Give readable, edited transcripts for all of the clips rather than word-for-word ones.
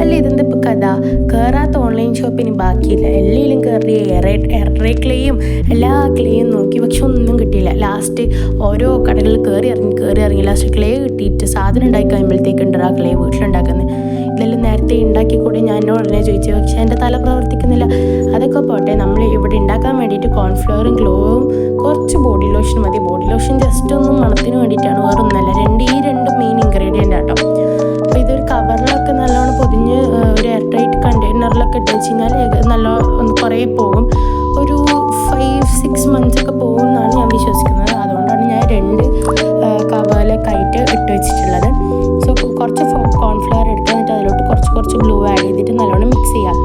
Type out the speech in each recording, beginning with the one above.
അല്ല ഇതെന്താ ഇപ്പോൾ കഥ, കയറാത്ത ഓൺലൈൻ ഷോപ്പിന് ബാക്കിയില്ല. എല്ലാം കയറി എറേ ക്ലേയും എല്ലാ ക്ലേയും നോക്കി, പക്ഷെ ഒന്നും കിട്ടിയില്ല. ലാസ്റ്റ് ഓരോ കടകളിൽ കയറി ഇറങ്ങി ലാസ്റ്റ് ക്ലേ കിട്ടിയിട്ട് സാധനം ഉണ്ടാക്കി കഴിയുമ്പോഴത്തേക്കുണ്ട് ആ ക്ലേ വീട്ടിലുണ്ടാക്കുന്നത്. ഇതെല്ലാം നേരത്തെ ഉണ്ടാക്കിക്കൂടി ഞാൻ ഉടനെ ചോദിച്ചു, പക്ഷേ എൻ്റെ തല പ്രവർത്തിക്കുന്നില്ല. അതൊക്കെ പോട്ടെ, നമ്മൾ ഇവിടെ ഉണ്ടാക്കാൻ വേണ്ടിയിട്ട് കോൺഫ്ലവറും ഗ്ലോവും കുറച്ച് ബോഡി ലോഷൻ മതി. ബോഡി ലോഷൻ ജസ്റ്റ് ഒന്ന് മണത്തിന് വേണ്ടിയിട്ടാണ്, വേറെ ഒന്നല്ല. ഈ രണ്ട് മെയിൻ ഇൻഗ്രീഡിയൻ്റ് ആട്ടോ. അപ്പോൾ ഇതൊരു കവറിലൊക്കെ നല്ലോണം പൊതിഞ്ഞ് ഒരു എയർ ടൈറ്റ് കണ്ടെയ്നറിലൊക്കെ ഇട്ട് വെച്ച് കഴിഞ്ഞാൽ നല്ല കുറേ പോകും. ഒരു 5-6 months ഒക്കെ പോകുമെന്നാണ് ഞാൻ വിശ്വസിക്കുന്നത്. അതുകൊണ്ടാണ് ഞാൻ 2 കവറിലൊക്കെ ആയിട്ട് ഇട്ട് വെച്ചിട്ടുള്ളത്. സോ കുറച്ച് കോൺഫ്ലവർ എടുക്കുക, എന്നിട്ട് അതിലോട്ട് കുറച്ച് ഗ്ലൂ ആഡ് ചെയ്തിട്ട് നല്ലോണം മിക്സ് ചെയ്യാം.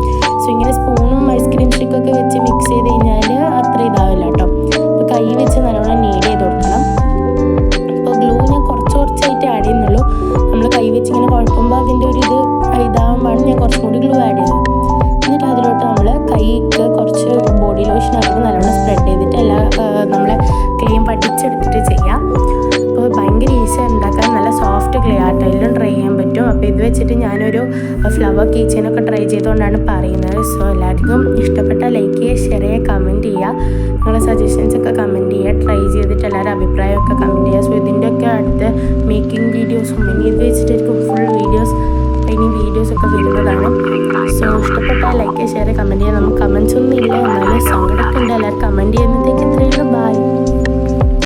സോ ഇങ്ങനെ സ്പൂണും ഐസ്ക്രീം സ്റ്റിക്കൊക്കെ വെച്ച് മിക്സ് ചെയ്ത് കഴിഞ്ഞാൽ അത്ര ഇതാവില്ല കേട്ടോ. അപ്പോൾ കൈ വെച്ച് നല്ലോണം നീഡ് ചെയ്ത് കൊടുക്കണം. അപ്പോൾ ഗ്ലൂ ഞാൻ കുറച്ചായിട്ട് ആഡ് ചെയ്യുന്നുള്ളൂ. നമ്മൾ കൈ വെച്ച് ഇങ്ങനെ കുഴക്കുമ്പോൾ അതിൻ്റെ ഒരു ഇതാകുമ്പോഴാണ് ഞാൻ കുറച്ചും കൂടി ഗ്ലൂ ആഡ് ചെയ്തത്. എന്നിട്ട് അതിലോട്ട് നമ്മൾ കൈക്ക് കുറച്ച് ബോഡി ലോഷൻ ആയിട്ട് നല്ലോണം സ്പ്രെഡ് ചെയ്തിട്ട് നമ്മളെ ക്ലീൻ പഠിച്ചെടുത്തിട്ട് ചെയ്യാം. അപ്പോൾ ഭയങ്കര ഈസിയാണ് ഉണ്ടാക്കാൻ, നല്ല സോഫ്റ്റ് ക്ലേ ആട്ടോ, എല്ലാം ട്രൈ ചെയ്യാൻ പറ്റും. അപ്പോൾ ഇത് വെച്ചിട്ട് ഞാനൊരു ഫ്ലവർ കീച്ചനൊക്കെ ട്രൈ ചെയ്തുകൊണ്ടാണ് പറയുന്നത്. സോ എല്ലാവർക്കും ഇഷ്ടപ്പെട്ടാൽ ലൈക്ക് ചെയ്യുക, ഷെയർ ചെയ്യുക, കമൻറ്റ് ചെയ്യുക. നിങ്ങളുടെ സജഷൻസ് ഒക്കെ കമൻറ്റ് ചെയ്യുക. ട്രൈ ചെയ്തിട്ട് എല്ലാവരും അഭിപ്രായമൊക്കെ കമൻറ്റ് ചെയ്യുക. സോ ഇതിൻ്റെയൊക്കെ അടുത്ത മേക്കിംഗ് വീഡിയോസും ഇനി ഇത് വെച്ചിട്ടായിരിക്കും ഫുൾ വീഡിയോ